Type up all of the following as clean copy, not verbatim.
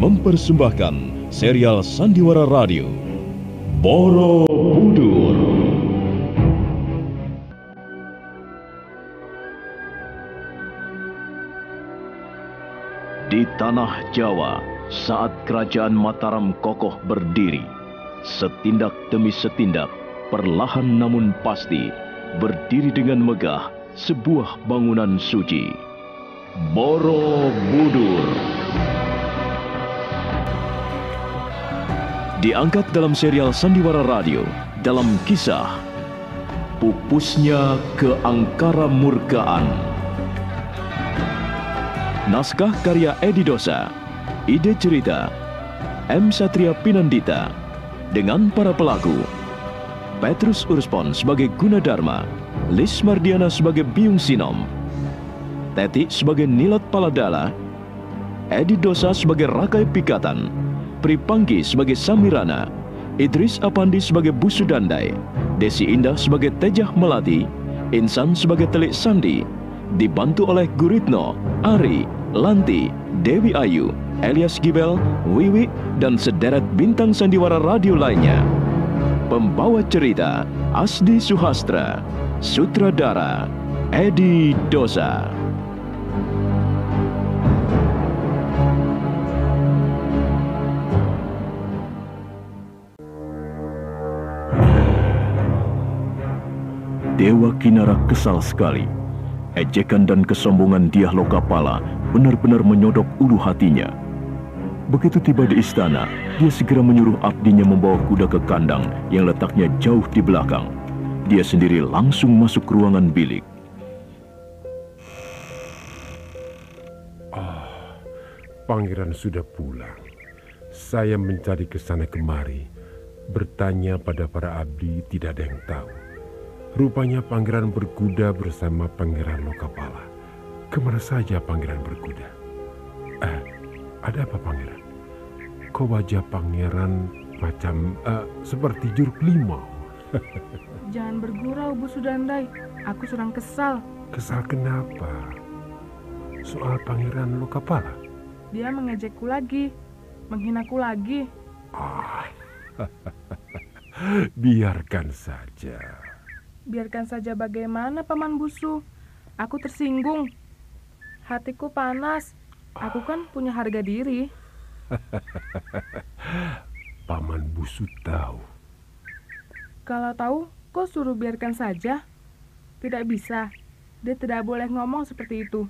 mempersembahkan serial Sandiwara Radio Borobudur. Di tanah Jawa, saat kerajaan Mataram kokoh berdiri, setindak demi setindak, perlahan namun pasti, berdiri dengan megah sebuah bangunan suci. Borobudur. Diangkat dalam serial Sandiwara Radio dalam kisah Pupusnya Keangkara-murkaan. Naskah karya Edi Dosa, ide cerita M. Satria Pinandita, dengan para pelaku Petrus Urspon sebagai Gunadarma, Lis Mardiana sebagai Biung Sinom, Teti sebagai Nilat Paladala, Edi Dosa sebagai Rakai Pikatan, Pripanggi sebagai Samirana, Idris Apandi sebagai Busudandai, Desi Indah sebagai Tejah Melati, Insan sebagai Telik Sandi, dibantu oleh Guritno, Ari, Lanti, Dewi Ayu, Elias Gibel, Wiwi, dan sederet bintang sandiwara radio lainnya. Pembawa cerita Asdi Suhastra, sutradara Edi Dosa. Dewa Kinara kesal sekali. Ejekan dan kesombongan Dyah Lokapala benar-benar menyodok ulu hatinya. Begitu tiba di istana, dia segera menyuruh abdinya membawa kuda ke kandang yang letaknya jauh di belakang. Dia sendiri langsung masuk ke ruangan bilik. Pangeran sudah pulang. Saya mencari ke sana kemari, bertanya pada para abdi, tidak ada yang tahu. Rupanya pangeran berkuda bersama Pangeran Lokapala. Kemana saja pangeran berkuda? Ada apa pangeran? Kok wajah pangeran macam seperti jeruk limau? Jangan bergurau, Busudandai. Aku sedang kesal. Kesal kenapa? Soal Pangeran Lokapala? Dia mengejekku lagi, menghinaku lagi. Biarkan saja. Biarkan saja bagaimana, Paman Busu. Aku tersinggung. Hatiku panas. Aku kan punya harga diri. Paman Busu tahu. Kalau tahu, kok suruh biarkan saja? Tidak bisa. Dia tidak boleh ngomong seperti itu.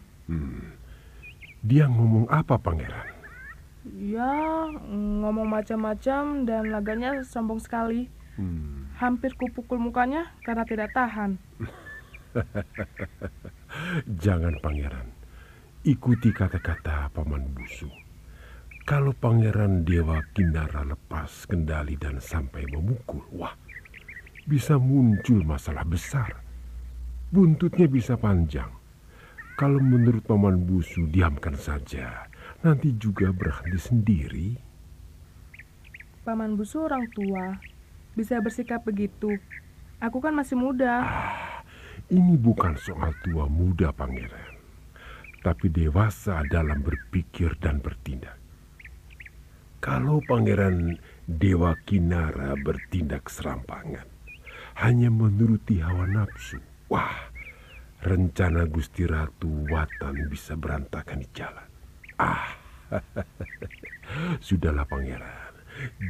Dia ngomong apa, pangeran? Ya, ngomong macam-macam dan laganya sombong sekali. Hampir kupukul mukanya karena tidak tahan. Jangan pangeran, ikuti kata-kata Paman Busu. Kalau Pangeran Dewa Kinara lepas kendali dan sampai memukul, bisa muncul masalah besar. Buntutnya bisa panjang. Kalau menurut Paman Busu, diamkan saja. Nanti juga berhenti sendiri. Paman Busu orang tua, bisa bersikap begitu. Aku kan masih muda. Ini bukan soal tua muda, pangeran, tapi dewasa dalam berpikir dan bertindak. Kalau Pangeran Dewa Kinara bertindak serampangan, hanya menuruti hawa nafsu, rencana Gusti Ratu Watan bisa berantakan di jalan. Sudahlah pangeran,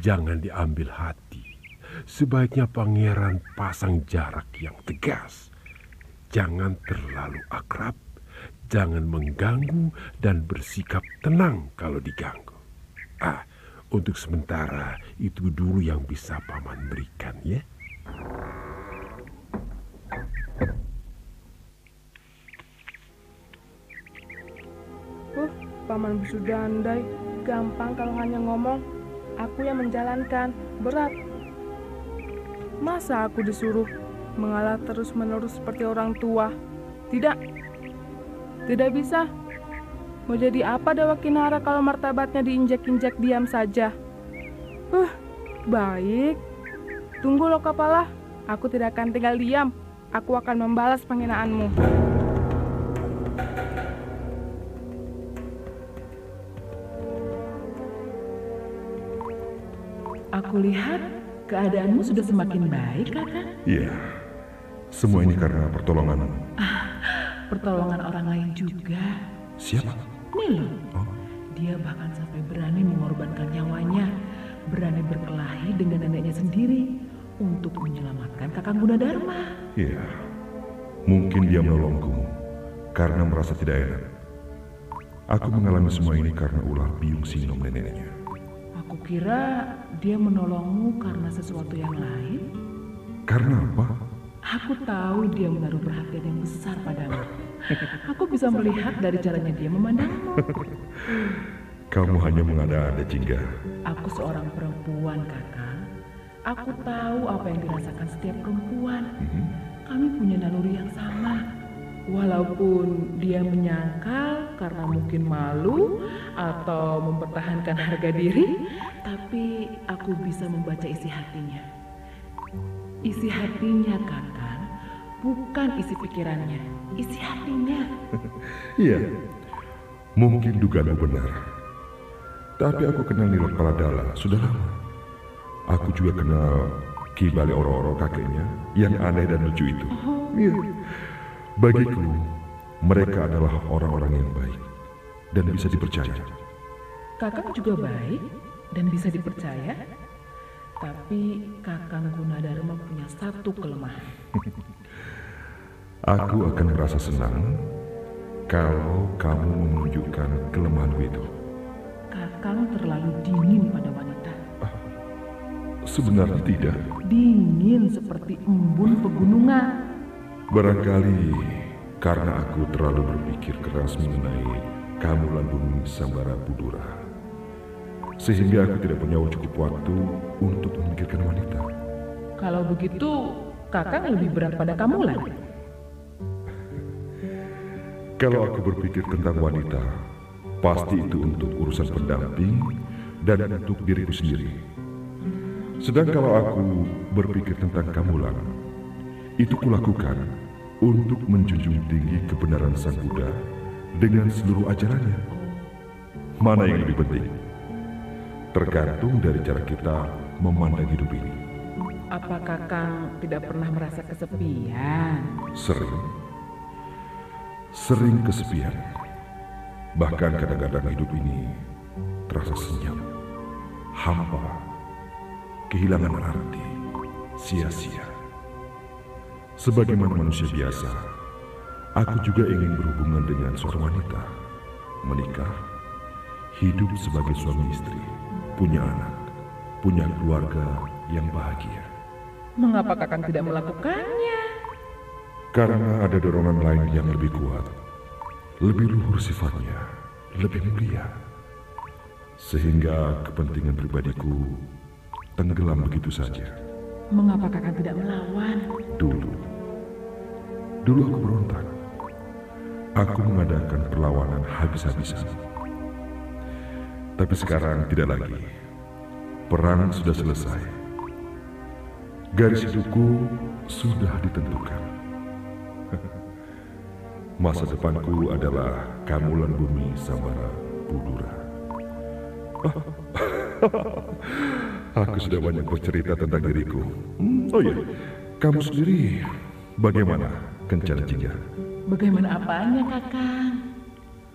jangan diambil hati. Sebaiknya pangeran pasang jarak yang tegas. Jangan terlalu akrab, jangan mengganggu, dan bersikap tenang kalau diganggu. Untuk sementara itu dulu yang bisa paman berikan, ya. Paman Busudandai, gampang kalau hanya ngomong. Aku yang menjalankan, berat. Masa aku disuruh mengalah terus-menerus seperti orang tua? Tidak bisa. Mau jadi apa Dewa Kinara kalau martabatnya diinjak-injak diam saja? Baik. Tunggu Lokapala, aku tidak akan tinggal diam. Aku akan membalas penghinaanmu. Aku lihat keadaanmu sudah semakin baik, Kakang. Iya, semua ini karena pertolonganmu. Pertolongan orang lain juga. Siapa? Nilo. Oh, Dia bahkan sampai berani mengorbankan nyawanya, berani berkelahi dengan neneknya sendiri untuk menyelamatkan Kakang Gunadarma. iya. Mungkin dia menolongku karena merasa tidak enak. Aku mengalami semua ini karena ulah Biung Sinom neneknya. Aku kira dia menolongmu karena sesuatu yang lain. Karena apa? Aku tahu dia menaruh perhatian yang besar padamu. Aku bisa melihat dari caranya dia memandangmu. Kamu hanya mengada-ada, Jingga. Aku seorang perempuan, Kakang. Aku tahu apa yang dirasakan setiap perempuan. Kami punya naluri yang sama. Walaupun dia menyangkal karena mungkin malu atau mempertahankan harga diri, tapi aku bisa membaca isi hatinya. Isi hatinya, Kakang, bukan isi pikirannya, isi hatinya. Iya, mungkin dugaanmu benar. Tapi aku kenal Nilo Paladala sudah lama. Aku juga kenal Ki Bale Oro-Oro kakeknya yang aneh dan lucu itu. Iya. Bagiku, mereka adalah orang-orang yang baik dan bisa dipercaya. Kakang juga baik dan bisa dipercaya, tapi Kakang Gunadarma punya satu kelemahan. Aku akan merasa senang kalau kamu menunjukkan kelemahanku itu. Kakang terlalu dingin pada wanita. Sebenarnya tidak. Dingin seperti embun pegunungan. Barangkali karena aku terlalu berpikir keras mengenai kamu Bumi Sambara Budura. Sehingga aku tidak punya cukup waktu untuk memikirkan wanita. Kalau begitu, Kakang lebih berat pada kamu lah. Kalau aku berpikir tentang wanita, pasti itu untuk urusan pendamping dan untuk diriku sendiri. Sedang kalau aku berpikir tentang kamu Lang, itu kulakukan untuk menjunjung tinggi kebenaran Sang Buddha dengan seluruh ajarannya. Mana yang lebih penting? Tergantung dari cara kita memandang hidup ini. Apa Kakang tidak pernah merasa kesepian? Sering kesepian. Bahkan kadang-kadang hidup ini terasa senyap, hampa, kehilangan arti, sia-sia. Sebagaimana manusia biasa, aku juga ingin berhubungan dengan seorang wanita, menikah, hidup sebagai suami istri, punya anak, punya keluarga yang bahagia. Mengapa Kakang tidak melakukannya? Karena ada dorongan lain yang lebih kuat, lebih luhur sifatnya, lebih mulia. Sehingga kepentingan pribadiku tenggelam begitu saja. Mengapa Kakang tidak melawan? Dulu aku berontak. Aku mengadakan perlawanan habis-habisan. Tapi sekarang tidak lagi. Perang sudah selesai. Garis hidupku sudah ditentukan. Masa depanku adalah Kamulan Bumi Sambara Budura. Aku sudah banyak bercerita tentang diriku. Oh iya, kamu sendiri bagaimana, Kencana Jingga? Bagaimana apanya, Kakang?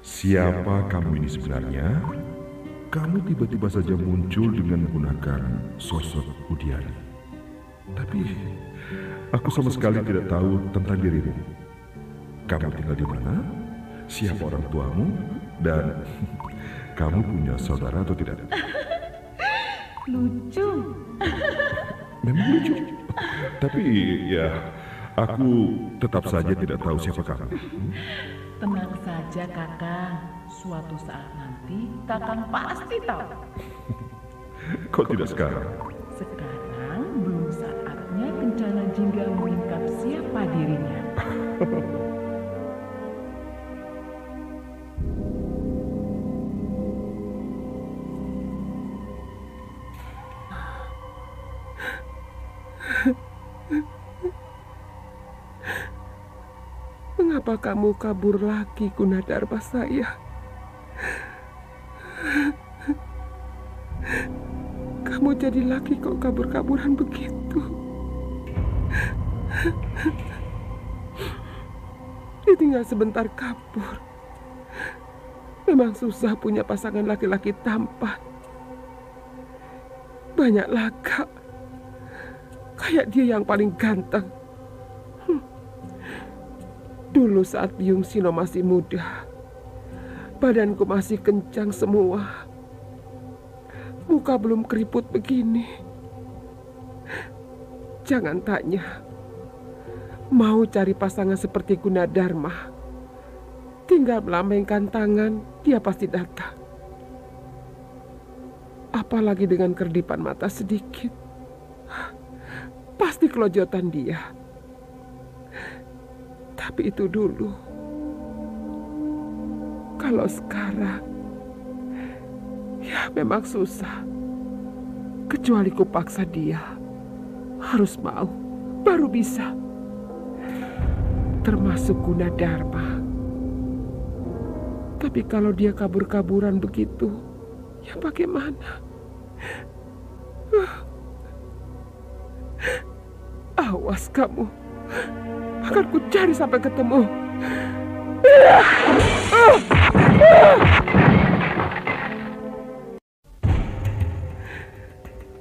Siapa kamu ini sebenarnya? Kamu tiba-tiba saja muncul dengan menggunakan sosok Udiani. Tapi aku sama sekali tidak tahu tentang dirimu. Kamu tinggal di mana? Siapa orang tuamu? Dan kamu punya saudara atau tidak? Lucu. Memang lucu. Tapi ya, aku tetap saja tidak tahu siapa kamu. Tenang saja, Kakang. Suatu saat nanti, Kakang pasti tahu. Kok tidak sekarang? Sekarang belum saatnya Kencana Jingga mengungkap siapa dirinya. Mengapa kamu kabur lagi, Gunadarma saya? Kamu jadi laki kok kabur-kaburan begitu. Ditinggal sebentar kabur. Memang susah punya pasangan laki-laki tampan. Banyak laga. Kayak dia yang paling ganteng. Dulu saat Byung Sino masih muda, badanku masih kencang semua. Muka belum keriput begini. Jangan tanya. Mau cari pasangan seperti Gunadarma, tinggal melambaikan tangan, dia pasti datang. Apalagi dengan kerdipan mata sedikit, pasti kelojotan dia. Tapi itu dulu. Kalau sekarang, ya memang susah. Kecuali kupaksa dia harus mau, baru bisa. Termasuk Gunadarma. Tapi kalau dia kabur-kaburan begitu, ya bagaimana? Awas kamu, akan ku cari sampai ketemu.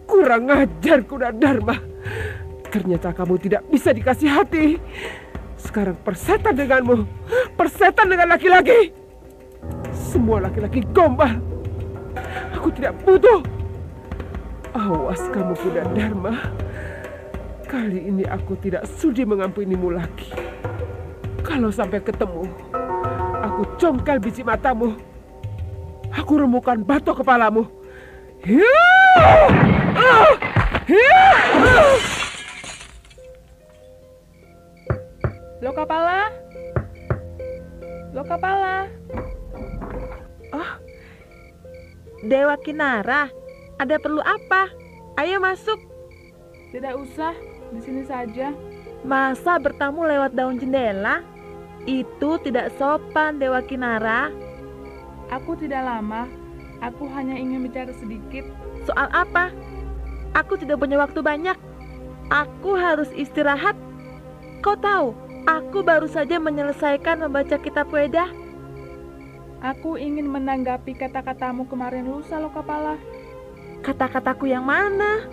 Kurang ajar Gunadarma. Ternyata kamu tidak bisa dikasih hati. Sekarang persetan denganmu, persetan dengan laki-laki. Semua laki-laki gombal. Aku tidak butuh. Awas kamu Gunadarma. Kali ini aku tidak sudi mengampunimu lagi. Kalau sampai ketemu, aku congkel biji matamu. Aku remukan batok kepalamu. Lokapala? Lokapala? Oh, Dewa Kinara, ada perlu apa? Ayo masuk. Tidak usah, di sini saja. Masa bertamu lewat daun jendela? Itu tidak sopan, Dewa Kinara. Aku tidak lama, aku hanya ingin bicara sedikit. Soal apa? Aku tidak punya waktu banyak. Aku harus istirahat. Kau tahu, aku baru saja menyelesaikan membaca kitab Weda. Aku ingin menanggapi kata-katamu kemarin lusa, Lokapala. Kata-kataku yang mana?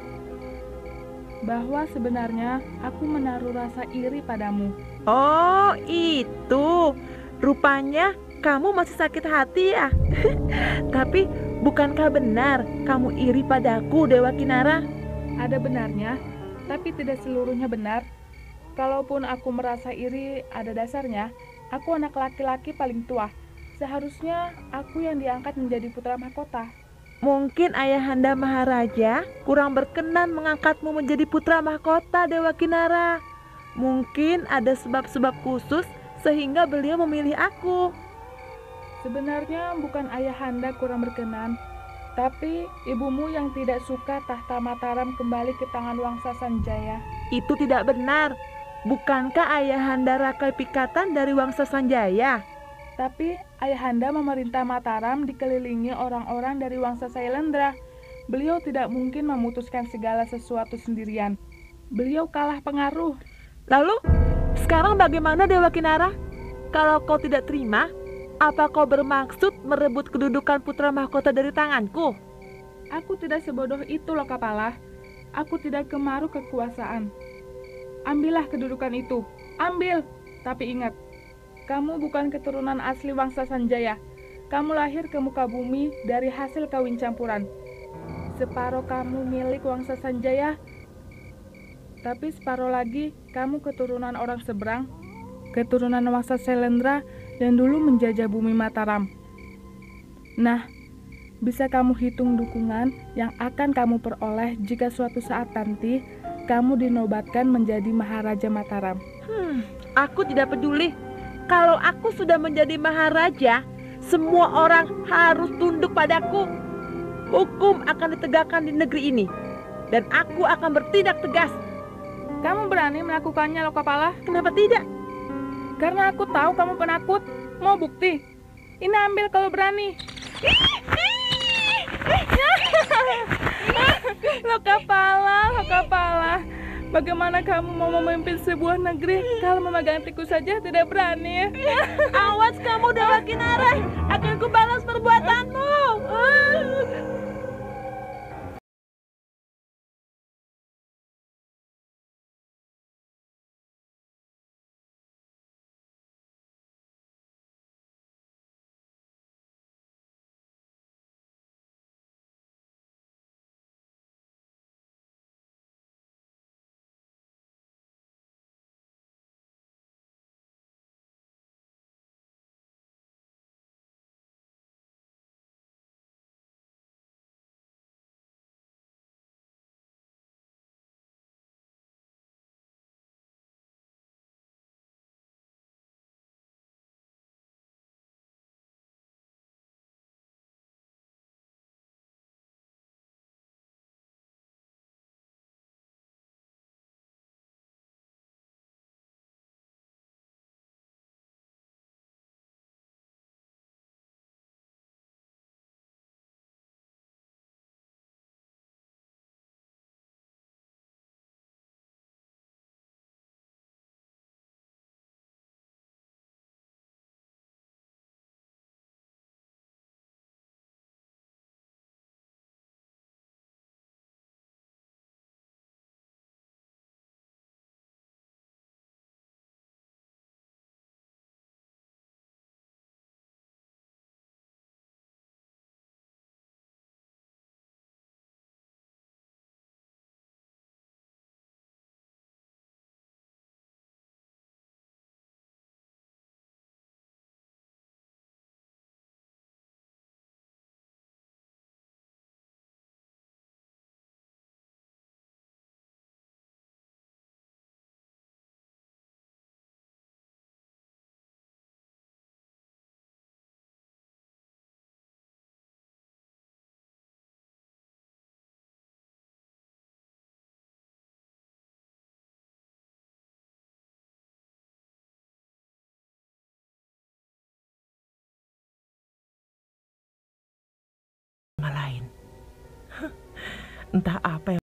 Bahwa sebenarnya aku menaruh rasa iri padamu. Oh, itu. Rupanya kamu masih sakit hati ya? Tapi bukankah benar kamu iri padaku, Dewa Kinara? Ada benarnya, tapi tidak seluruhnya benar. Kalaupun aku merasa iri, ada dasarnya. Aku anak laki-laki paling tua. Seharusnya aku yang diangkat menjadi putra mahkota. Mungkin Ayahanda Maharaja kurang berkenan mengangkatmu menjadi putra mahkota, Dewa Kinara. Mungkin ada sebab-sebab khusus sehingga beliau memilih aku. Sebenarnya bukan Ayahanda kurang berkenan, tapi ibumu yang tidak suka tahta Mataram kembali ke tangan Wangsa Sanjaya. Itu tidak benar. Bukankah Ayahanda Rakai Pikatan dari Wangsa Sanjaya? Tapi Ayahanda memerintah Mataram dikelilingi orang-orang dari Wangsa Sailendra. Beliau tidak mungkin memutuskan segala sesuatu sendirian. Beliau kalah pengaruh. Lalu, sekarang bagaimana Dewa Kinara? Kalau kau tidak terima, apa kau bermaksud merebut kedudukan putra mahkota dari tanganku? Aku tidak sebodoh itu, Lokapala. Aku tidak kemaruh kekuasaan. Ambillah kedudukan itu. Ambil. Tapi ingat, kamu bukan keturunan asli Wangsa Sanjaya. Kamu lahir ke muka bumi dari hasil kawin campuran. Separuh kamu milik Wangsa Sanjaya, tapi separuh lagi kamu keturunan orang seberang, keturunan Wangsa Sailendra dan dulu menjajah bumi Mataram. Nah, bisa kamu hitung dukungan yang akan kamu peroleh jika suatu saat nanti kamu dinobatkan menjadi Maharaja Mataram. Aku tidak peduli. Kalau aku sudah menjadi Maharaja, semua orang harus tunduk padaku. Hukum akan ditegakkan di negeri ini, dan aku akan bertindak tegas. Kamu berani melakukannya, Lokapala? Kenapa tidak? Karena aku tahu kamu penakut. Mau bukti? Ini ambil kalau berani. Bagaimana kamu mau memimpin sebuah negeri kalau memegang tikus saja tidak berani? Awas kamu, Dewa Kinara, akan kubalas perbuatanmu. Lain. Entah apa yang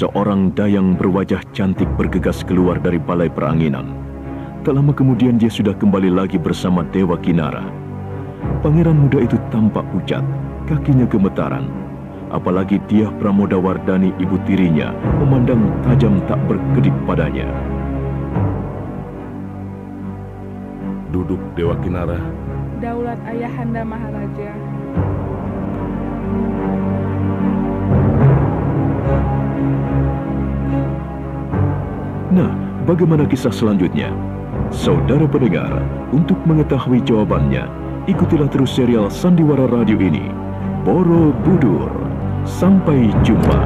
Seorang dayang berwajah cantik bergegas keluar dari balai peranginan. Tak lama kemudian dia sudah kembali lagi bersama Dewa Kinara. Pangeran muda itu tampak pucat, kakinya gemetaran. Apalagi Dyah Pramodawardhani ibu tirinya memandang tajam tak berkedip padanya. Duduk, Dewa Kinara. Daulat Ayahanda Maharaja. Nah, bagaimana kisah selanjutnya? Saudara pendengar, untuk mengetahui jawabannya, ikutilah terus serial Sandiwara Radio ini. Borobudur. Sampai jumpa.